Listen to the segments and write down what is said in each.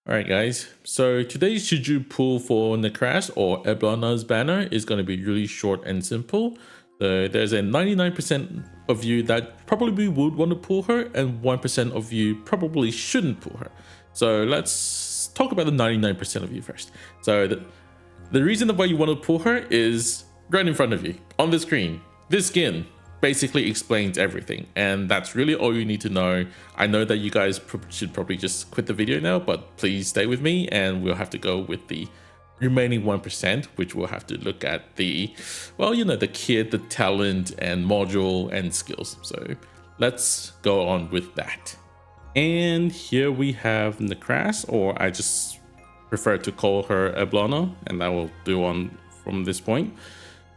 Alright guys, so today's Shiju pull for Necrass or Eblana's banner is going to be really short and simple. So there's a 99% of you that probably would want to pull her and 1% of you probably shouldn't pull her. So let's talk about the 99% of you first. So the reason why you want to pull her is right in front of you on the screen. This skin basically explains everything, and that's really all you need to know. I know that you guys should probably just quit the video now, but please stay with me and we'll have to go with the remaining 1%, which we'll have to look at the, well, you know, the kit, the talent and module and skills. So let's go on with that. And here we have Necrass, or I just prefer to call her Eblana, and that will do on from this point.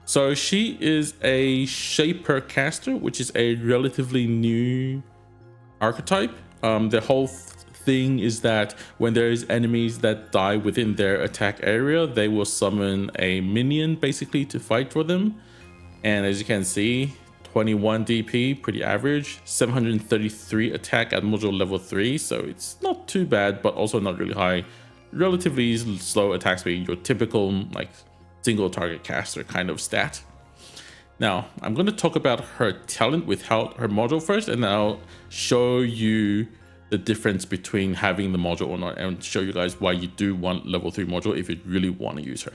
So she is a Shaper caster, which is a relatively new archetype. The whole thing is that when there's enemies that die within their attack area, they will summon a minion basically to fight for them. And as you can see, 21 DP, pretty average, 733 attack at module level 3. So it's not too bad, but also not really high. Relatively slow attack speed, your typical like single target caster kind of stat. Now I'm going to talk about her talent without her module first, and then I'll show you the difference between having the module or not, and show you guys why you do want level 3 module if you really want to use her.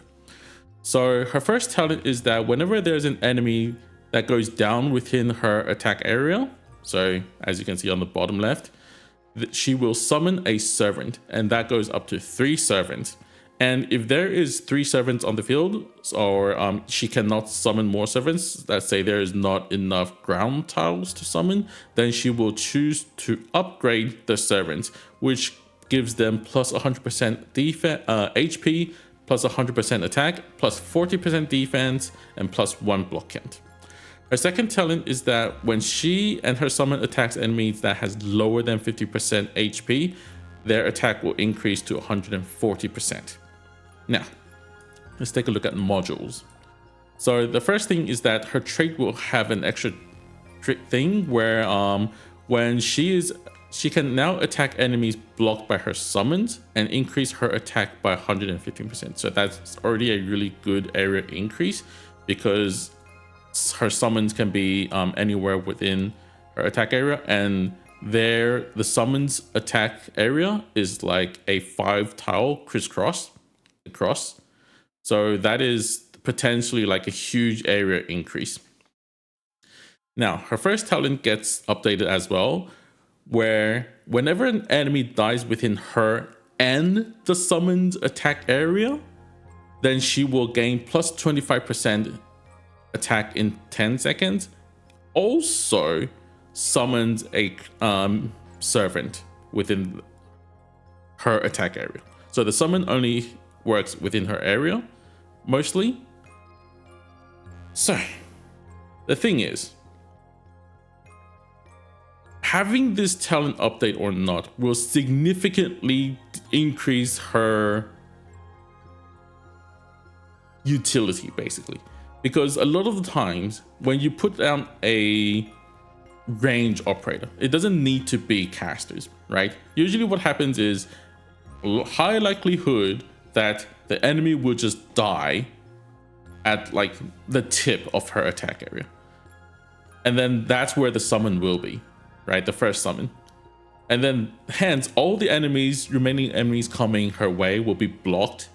So her first talent is that whenever there's an enemy that goes down within her attack area, so as you can see on the bottom left, she will summon a servant, and that goes up to 3 servants. And if there is 3 servants on the field, or she cannot summon more servants, let's say there is not enough ground tiles to summon, then she will choose to upgrade the servants, which gives them plus 100% HP, plus 100% attack, plus 40% defense, and plus 1 block count. Her second talent is that when she and her summon attacks enemies that has lower than 50% HP, their attack will increase to 140%. Now, let's take a look at modules. So the first thing is that her trait will have an extra trick thing where when she can now attack enemies blocked by her summons and increase her attack by 115%. So that's already a really good area increase, because her summons can be anywhere within her attack area, and the summons attack area is like a 5 tile crisscross across. So that is potentially like a huge area increase. Now her first talent gets updated as well, where whenever an enemy dies within her and the summoned attack area, then she will gain plus 25% attack in 10 seconds. Also summons a servant within her attack area. So the summon only works within her area mostly. So the thing is, having this talent update or not will significantly increase her utility basically, because a lot of the times when you put down a range operator, it doesn't need to be casters, right? Usually what happens is high likelihood that the enemy will just die at like the tip of her attack area, and then that's where the summon will be, right? The first summon, and then hence all the remaining enemies coming her way will be blocked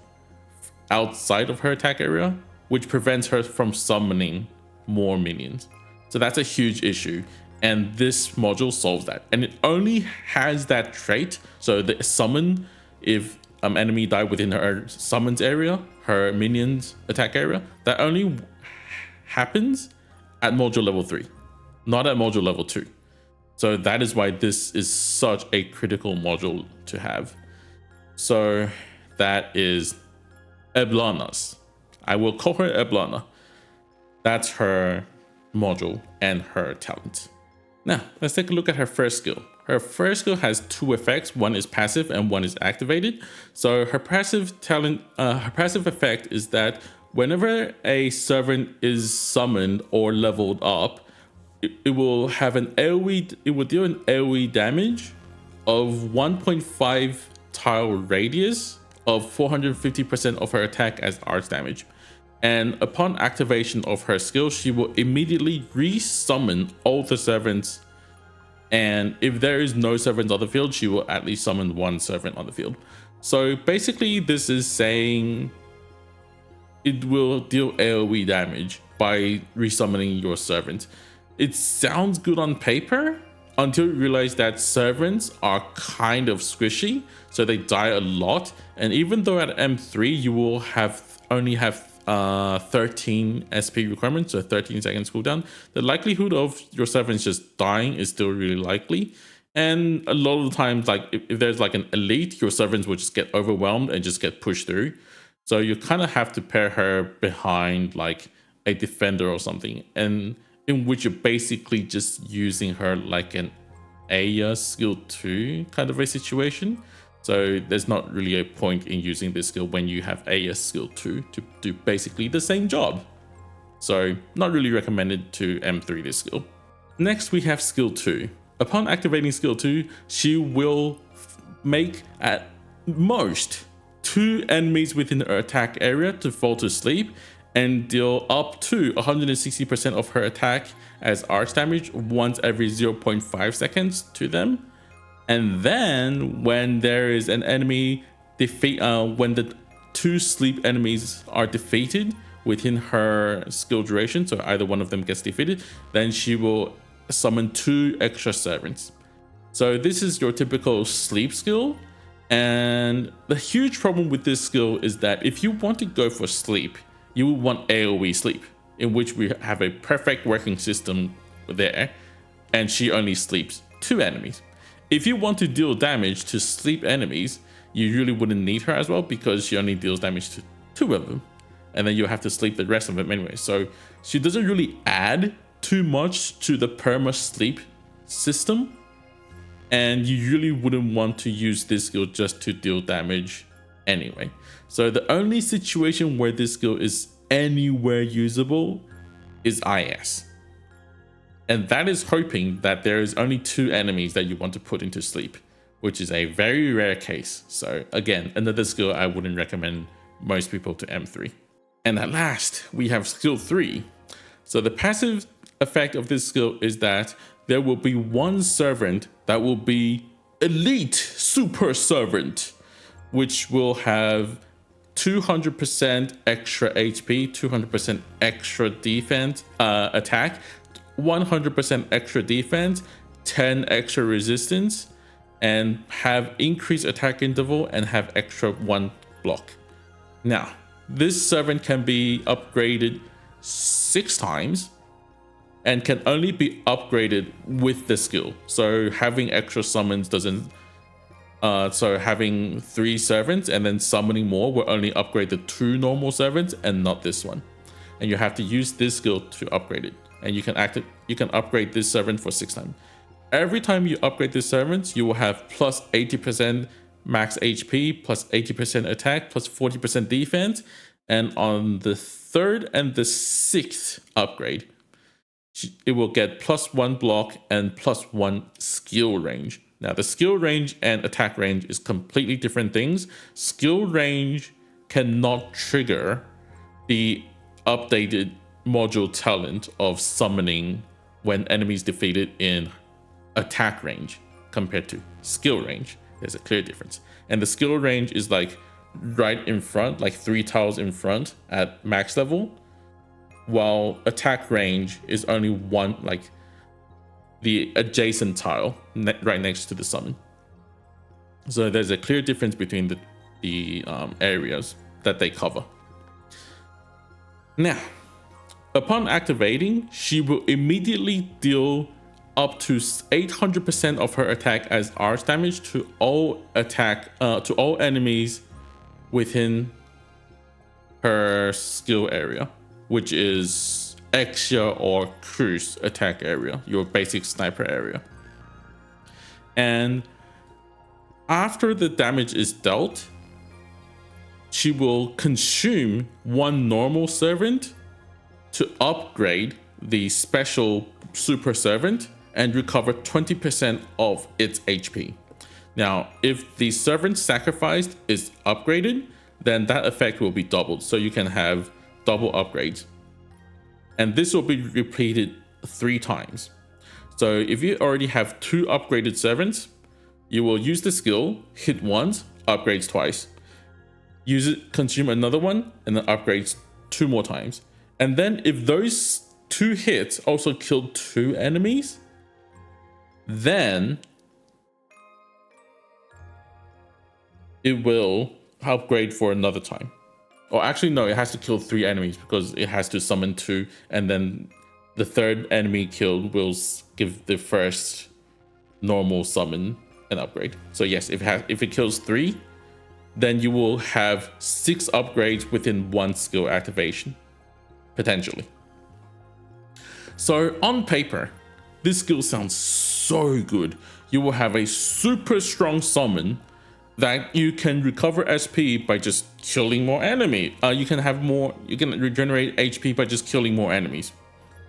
outside of her attack area, which prevents her from summoning more minions. So that's a huge issue, and this module solves that. And it only has that trait, so the summon, if enemy die within her summons area, her minions attack area, that only happens at module level 3, not at module level 2. So that is why this is such a critical module to have. So that is Eblana's. I will call her Eblana. That's her module and her talent. Now let's take a look at her first skill. Her first skill has 2 effects. One is passive and one is activated. So her passive talent, her passive effect is that whenever a servant is summoned or leveled up, it will have an AoE. It will deal an AoE damage of 1.5 tile radius of 450% of her attack as arch damage. And upon activation of her skill, she will immediately re-summon all the servants. And if there is no servants on the field, she will at least summon one servant on the field. So basically, this is saying it will deal AoE damage by resummoning your servants. It sounds good on paper until you realize that servants are kind of squishy, so they die a lot. And even though at M3 you will only have 13 SP requirements, so 13 seconds cooldown, the likelihood of your servants just dying is still really likely. And a lot of the times, like if there's like an elite, your servants will just get overwhelmed and just get pushed through. So you kind of have to pair her behind like a defender or something, and in which you're basically just using her like an Aya skill 2 kind of a situation. So there's not really a point in using this skill when you have Aya skill 2 to do basically the same job. So not really recommended to M3 this skill. Next we have skill 2. Upon activating skill 2, she will make at most 2 enemies within her attack area to fall to sleep and deal up to 160% of her attack as arch damage once every 0.5 seconds to them. And then when there is an enemy when the 2 sleep enemies are defeated within her skill duration, so either one of them gets defeated, then she will summon 2 extra servants. So this is your typical sleep skill. And the huge problem with this skill is that if you want to go for sleep, you will want AoE sleep, in which we have a perfect working system there, and she only sleeps 2 enemies. If you want to deal damage to sleep enemies, you really wouldn't need her as well, because she only deals damage to 2 of them, and then you have to sleep the rest of them anyway. So she doesn't really add too much to the perma sleep system, and you really wouldn't want to use this skill just to deal damage anyway. So the only situation where this skill is anywhere usable is IS. And that is hoping that there is only 2 enemies that you want to put into sleep, which is a very rare case. So again, another skill I wouldn't recommend most people to M3. And at last, we have skill 3. So the passive effect of this skill is that there will be 1 servant that will be elite super servant, which will have 200% extra HP, 200% extra defense attack, 100% extra defense, 10 extra resistance, and have increased attack interval and have extra 1 block. Now, this servant can be upgraded 6 times and can only be upgraded with the skill. So having extra summons doesn't, so having 3 servants and then summoning more will only upgrade the 2 normal servants and not this one. And you have to use this skill to upgrade it. And you can upgrade this servant for 6 times. Every time you upgrade this servant, you will have plus 80% max HP, plus 80% attack, plus 40% defense. And on the 3rd and the 6th upgrade, it will get plus 1 block and plus 1 skill range. Now, the skill range and attack range is completely different things. Skill range cannot trigger the updated module talent of summoning when enemies defeated in attack range compared to skill range. There's a clear difference. And the skill range is like right in front, like 3 tiles in front at max level, while attack range is only 1, like the adjacent tile right next to the summon. So there's a clear difference between the areas that they cover. Now, upon activating, she will immediately deal up to 800% of her attack as arch damage to all enemies within her skill area, which is Exia or Cruise attack area, your basic sniper area. And after the damage is dealt, she will consume 1 normal servant to upgrade the special super servant and recover 20% of its HP. Now, if the servant sacrificed is upgraded, then that effect will be doubled. So you can have double upgrades. And this will be repeated 3 times. So if you already have 2 upgraded servants, you will use the skill, hit once, upgrades twice. Use it, consume another one, and then upgrades 2 more times. And then if those 2 hits also kill 2 enemies, then it will upgrade for another time. Or actually, no, it has to kill 3 enemies because it has to summon 2, and then the 3rd enemy killed will give the first normal summon an upgrade. So yes, if it kills 3, then you will have 6 upgrades within 1 skill activation, potentially. So on paper, this skill sounds so good. You will have a super strong summon that you can recover SP by just killing more enemy. You can regenerate HP by just killing more enemies,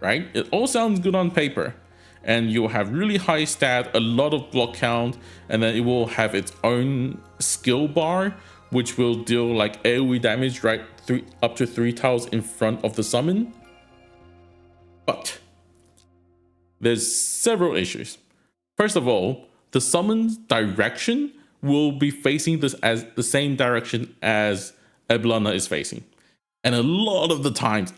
right? It all sounds good on paper, and you'll have really high stat, a lot of block count, and then it will have its own skill bar, which will deal like AoE damage right up to 3 tiles in front of the summon. But there's several issues. First of all, the summon's direction will be facing this as the same direction as Eblana is facing. And a lot of the times,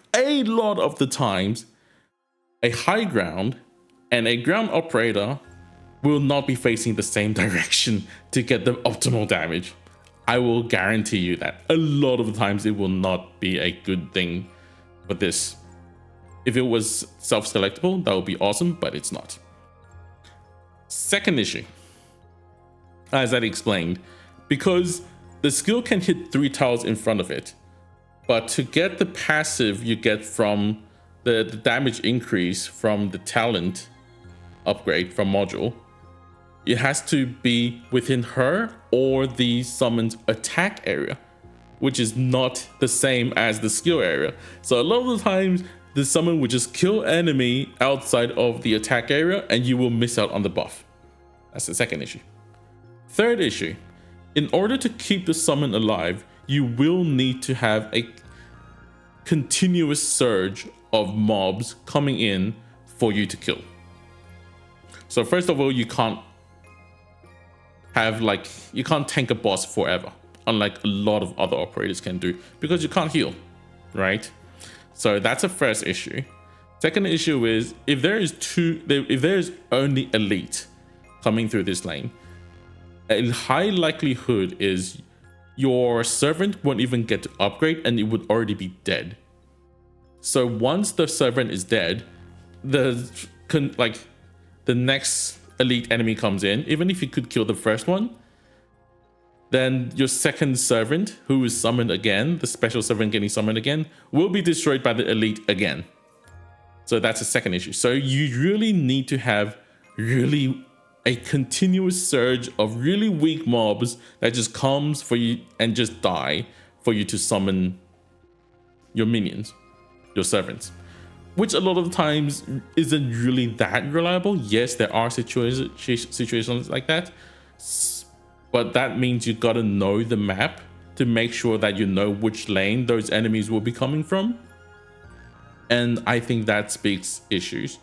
a high ground and a ground operator will not be facing the same direction to get the optimal damage. I will guarantee you that a lot of the times it will not be a good thing for this. If it was self-selectable, that would be awesome, but it's not. Second issue, as I explained, because the skill can hit 3 tiles in front of it, but to get the passive you get from the damage increase from the talent upgrade from module, it has to be within her or the summon's attack area, which is not the same as the skill area. So a lot of the times the summon will just kill enemy outside of the attack area and you will miss out on the buff. That's the second issue. Third issue, in order to keep the summon alive, you will need to have a continuous surge of mobs coming in for you to kill. So first of all, you can't tank a boss forever, unlike a lot of other operators can do, because you can't heal, right? So that's the first issue. Second issue is if there is only elite coming through this lane, a high likelihood is your servant won't even get to upgrade and it would already be dead. So once the servant is dead, the next elite enemy comes in, even if you could kill the first one, then your second servant, who is summoned again, the special servant getting summoned again, will be destroyed by the elite again. So that's a second issue. So you really need to have a continuous surge of really weak mobs that just comes for you and just die for you to summon your minions, your servants, which a lot of times isn't really that reliable. Yes, there are situations like that, but that means you gotta know the map to make sure that you know which lane those enemies will be coming from. And I think that speaks issues,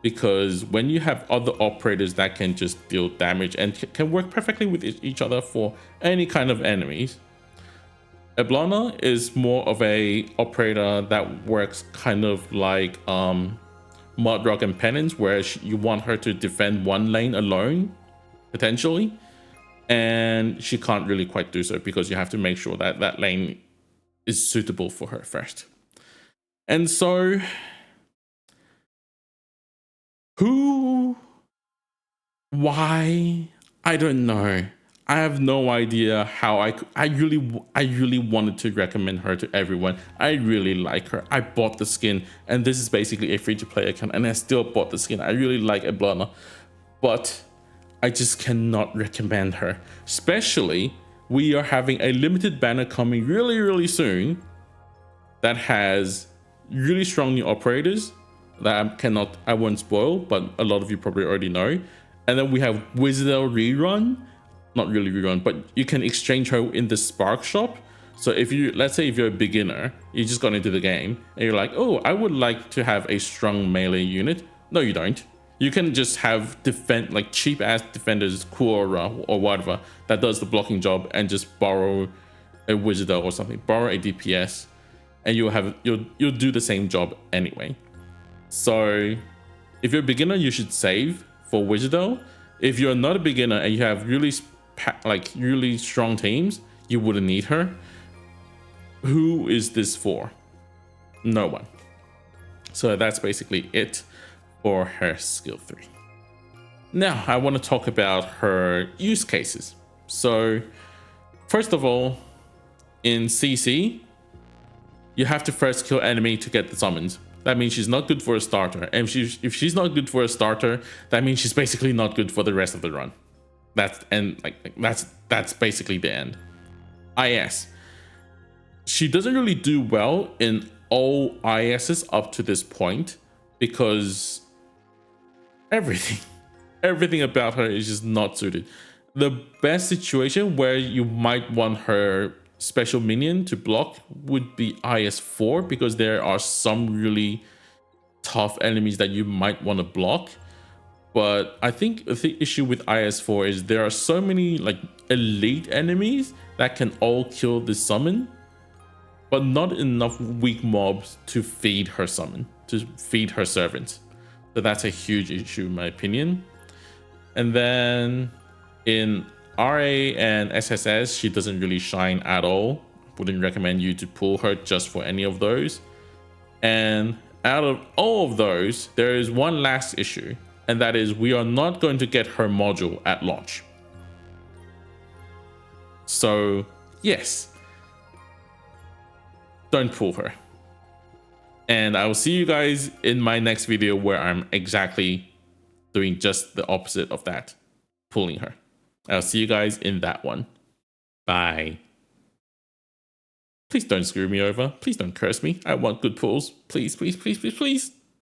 because when you have other operators that can just deal damage and can work perfectly with each other for any kind of enemies, Eblana is more of a operator that works kind of like Mudrock and Penance, where you want her to defend one lane alone, potentially, and she can't really quite do so because you have to make sure that that lane is suitable for her first. And so why? I don't know. I have no idea how I really wanted to recommend her to everyone. I really like her. I bought the skin, and this is basically a free-to-play account, and I still bought the skin. I really like Eblana, but I just cannot recommend her. Especially, we are having a limited banner coming really soon that has really strong new operators that I won't spoil, but a lot of you probably already know. And then we have Wizardel Rerun. not really rerun, but you can exchange her in the Spark shop. So if you, let's say if you're a beginner, you just got into the game and you're like, oh, I would like to have a strong melee unit. No, you don't. You can just have like cheap ass defenders, Quora or whatever, that does the blocking job, and just borrow a Wizardo or something, borrow a DPS, and you'll do the same job anyway. So if you're a beginner, you should save for Wizardo. If you're not a beginner and you have really strong teams, you wouldn't need her. Who is this for? No one. So that's basically it for her skill 3. Now I want to talk about her use cases. So first of all, in CC, you have to first kill enemy to get the summons. That means she's not good for a starter. And if she's not good for a starter, that means she's basically not good for the rest of the run. That's basically the end. IS. She doesn't really do well in all ISs up to this point because everything about her is just not suited. The best situation where you might want her special minion to block would be IS4, because there are some really tough enemies that you might want to block. But I think the issue with IS4 is there are so many like elite enemies that can all kill the summon, but not enough weak mobs to feed her summon, to feed her servants. So that's a huge issue in my opinion. And then in RA and SSS, she doesn't really shine at all. Wouldn't recommend you to pull her just for any of those. And out of all of those, there is one last issue, and that is we are not going to get her module at launch. So yes, don't pull her. And I will see you guys in my next video where I'm exactly doing just the opposite of that, pulling her. I'll see you guys in that one. Bye. Please don't screw me over. Please don't curse me. I want good pulls. Please, please, please, please, please.